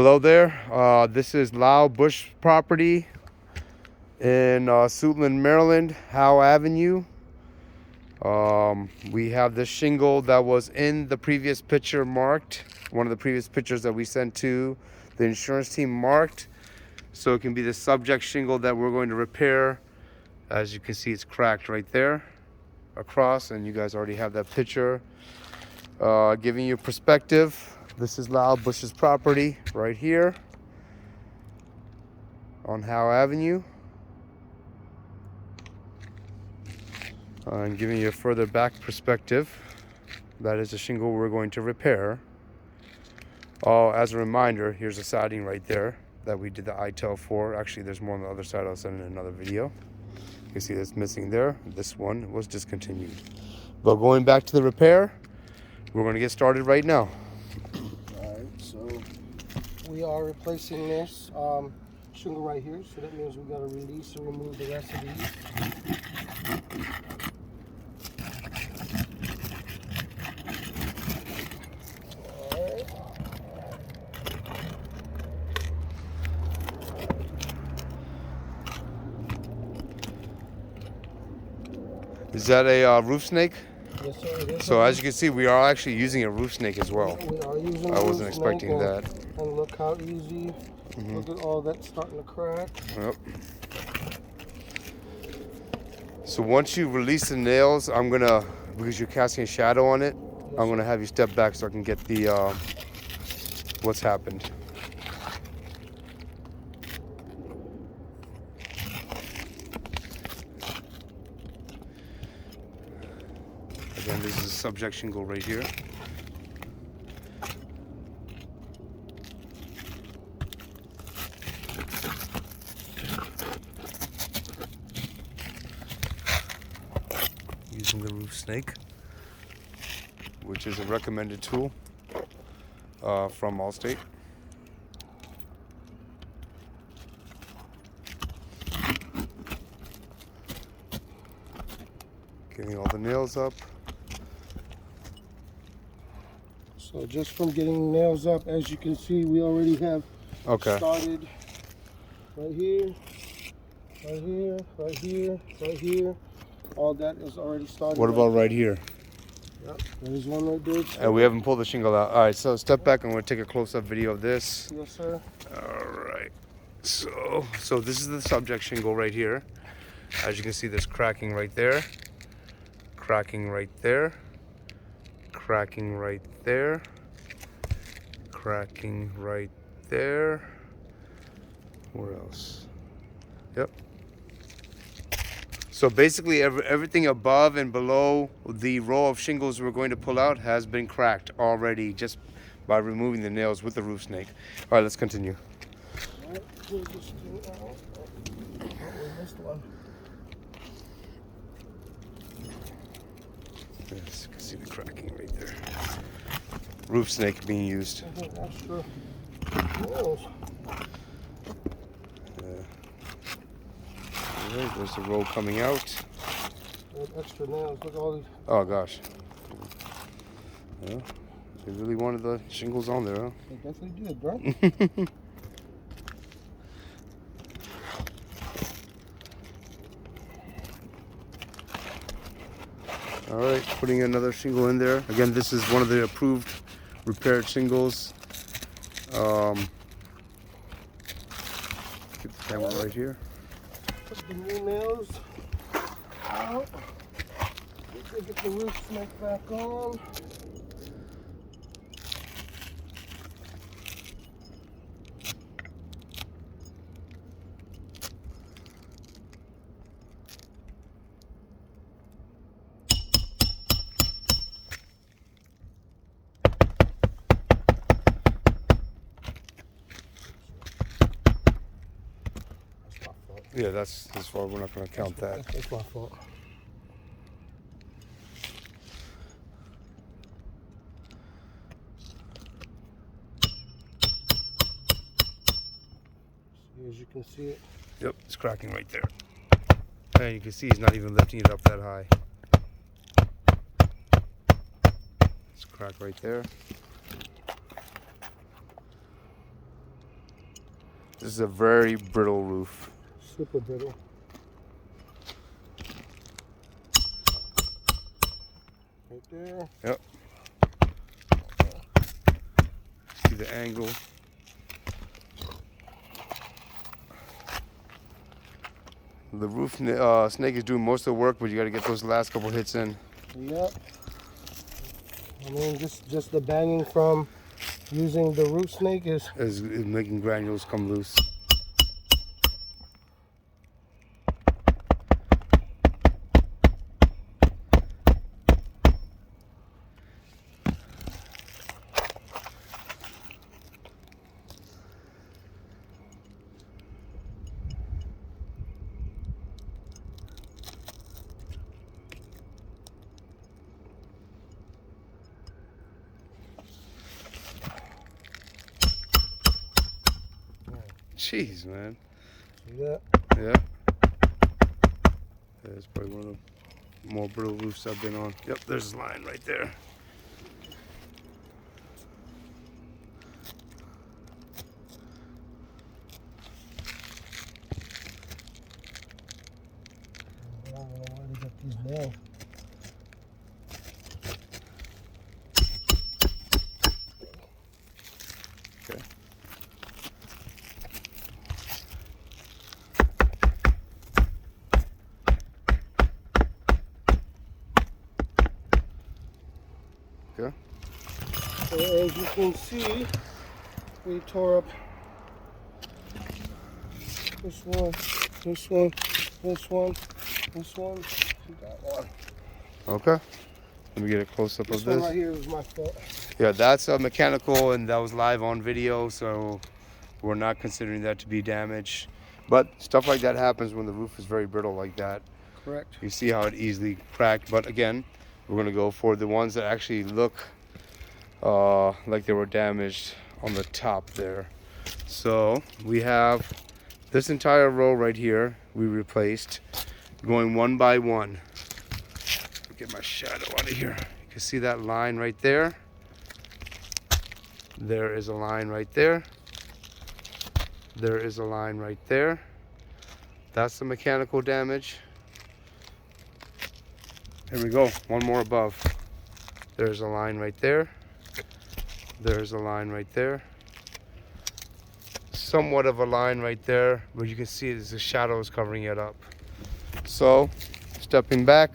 Hello there. This is Lau Bush property in Suitland, Maryland, Howe Avenue. We have this shingle that was in the previous picture marked, one of the previous pictures that we sent to the insurance team marked. So it can be the subject shingle that we're going to repair. As you can see, it's cracked right there across, and you guys already have that picture. Giving you perspective, this is Lau Bush's property right here on Howe Avenue. And giving you a further back perspective, that is the shingle we're going to repair. As a reminder, here's a siding right there that we did the ITEL for. Actually, there's more on the other side. I'll send in another video. You can see that's missing there. This one was discontinued. But going back to the repair, we're going to get started right now. Alright, so we are replacing this shingle right here, so that means we got to release and remove the rest of these. Is that a roof snake? Yes, sir, it is. So as you can see, we are actually using a roof snake as well. We are using I wasn't expecting that. And look how easy. Look at all that starting to crack. Yep. So once you release the nails, I'm gonna, because you're casting a shadow on it, Yes, I'm gonna have you step back so I can get the what's happened. Again, this is a subject shingle right here. Using the roof snake, which is a recommended tool from Allstate. Getting all the nails up. So just from getting nails up, as you can see, we already have started right here, right here, right here, right here. All that is already started. What about right here? Yep, there's one right there. And we haven't pulled the shingle out. All right, so step back. I'm going to take a close-up video of this. Yes, sir. All right. So this is the subject shingle right here. As you can see, there's cracking right there. Cracking right there. Cracking right there. Cracking right there. Where else? Yep. So basically everything above and below the row of shingles we're going to pull out has been cracked already just by removing the nails with the roof snake. All right, let's continue. All right, pull this thing out. Oh, we missed one. Yes, you can see the cracking right there. Roof snake being used. I think extra nails. All right, there's the row coming out. Extra nails. Look at all these. Oh gosh. Yeah, they really wanted the shingles on there, huh? They definitely did, right? All right, putting another shingle in there. Again, this is one of the approved repaired shingles. Get the camera right here. Put the new nails out. Get the roof snake back on. Yeah, that's as far. We're not going to count that. That's my fault. See, as you can see it. Yep, it's cracking right there. And you can see he's not even lifting it up that high. It's crack right there. This is a very brittle roof. Super brittle. Right there. Yep. See the angle. The roof snake is doing most of the work, but you got to get those last couple hits in. Yep. I mean, just the banging from using the roof snake is making granules come loose. Jeez, man. See that? Yeah. That's probably one of the more brittle roofs I've been on. Yep, there's a line right there. I don't know where to get these nails. Okay. Okay. So as you can see, we tore up this one, this one, this one, this one, that one. Okay. Let me get a close up of This one this. right here is my fault. Yeah, that's mechanical, and that was live on video, so we're not considering that to be damage. But stuff like that happens when the roof is very brittle like that. Correct. You see how it easily cracked. But again, we're gonna go for the ones that actually look like they were damaged on the top there. So we have this entire row right here we replaced, going one by one. Get my shadow out of here. You can see that line right there. There is a line right there. There is a line right there. That's the mechanical damage. Here we go, one more above. There's a line right there. There's a line right there. Somewhat of a line right there, but you can see there's the shadows covering it up. So, stepping back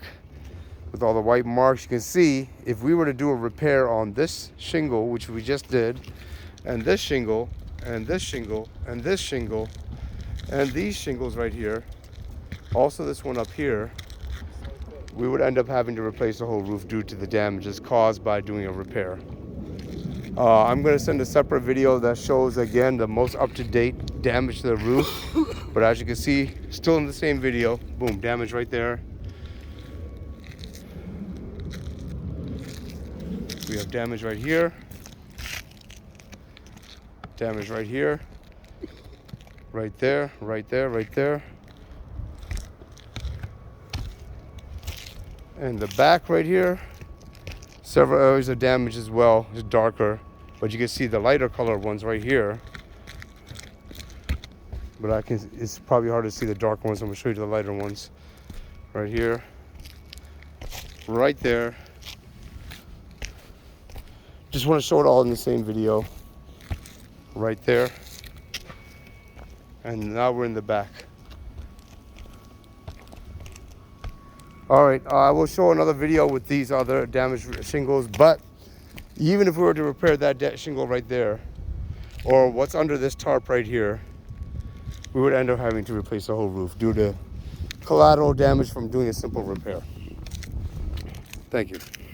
with all the white marks, you can see if we were to do a repair on this shingle, which we just did, and this shingle, and this shingle, and this shingle, and these shingles right here, also this one up here, we would end up having to replace the whole roof due to the damages caused by doing a repair. I'm going to send a separate video that shows again the most up-to-date damage to the roof, but as you can see, still in the same video, boom, damage right there. We have damage right here, damage right here, right there, right there, right there. And the back right here, several areas of damage as well. It's darker, but you can see the lighter color ones right here. But it's probably hard to see the dark ones. I'm gonna show you the lighter ones. Right here, right there. Just want to show it all in the same video. Right there. And now we're in the back. All right, I will show another video with these other damaged shingles, but even if we were to repair that shingle right there, or what's under this tarp right here, we would end up having to replace the whole roof due to collateral damage from doing a simple repair. Thank you.